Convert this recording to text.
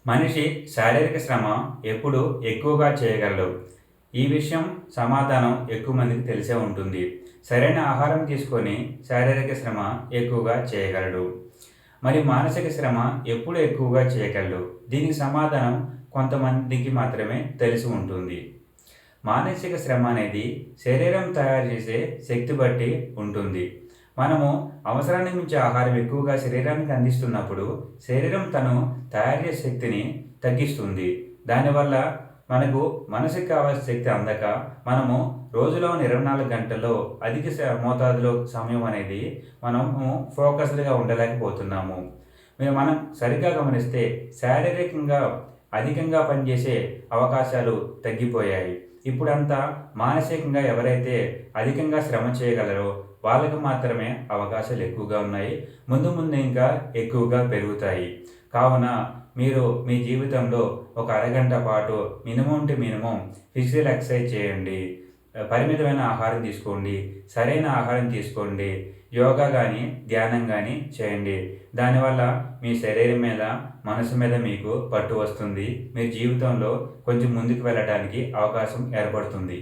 మనిషి శారీరక శ్రమ ఎప్పుడు ఎక్కువగా చేయగలడు? ఈ విషయం సమాధానం ఎక్కువ మందికి తెలిసే ఉంటుంది. సరైన ఆహారం తీసుకొని శారీరక శ్రమ ఎక్కువగా చేయగలడు. మరి మానసిక శ్రమ ఎప్పుడు ఎక్కువగా చేయగలడు? దీనికి సమాధానం కొంతమందికి మాత్రమే తెలిసి ఉంటుంది. మానసిక శ్రమ అనేది శరీరం తయారు చేసే శక్తి బట్టి ఉంటుంది. మనము అవసరానికి మించి ఆహారం ఎక్కువగా శరీరానికి అందిస్తున్నప్పుడు శరీరం తను తయారు చేసే శక్తిని తగ్గిస్తుంది. దానివల్ల మనకు మనసుకి కావాల్సిన శక్తి అందక మనము రోజులోని 24 గంటల్లో అధిక మోతాదులో సమయం అనేది మనము ఫోకస్డ్‌గా ఉండలేకపోతున్నాము. మనం సరిగ్గా గమనిస్తే శారీరకంగా అధికంగా పనిచేసే అవకాశాలు తగ్గిపోయాయి. ఇప్పుడంతా మానసికంగా ఎవరైతే అధికంగా శ్రమ చేయగలరో వాళ్ళకి మాత్రమే అవకాశాలు ఎక్కువగా ఉన్నాయి. ముందు ముందు ఇంకా ఎక్కువగా పెరుగుతాయి. కావున మీరు మీ జీవితంలో ఒక అరగంట పాటు minimum to minimum physical exercise చేయండి. పరిమితమైన ఆహారం తీసుకోండి. సరైన ఆహారం తీసుకోండి. యోగా గానీ, ధ్యానం గానీ చేయండి. దానివల్ల మీ శరీరం మీద, మనసు మీద మీకు పట్టు వస్తుంది. మీ జీవితంలో కొంచెం ముందుకు వెళ్ళడానికి అవకాశం ఏర్పడుతుంది.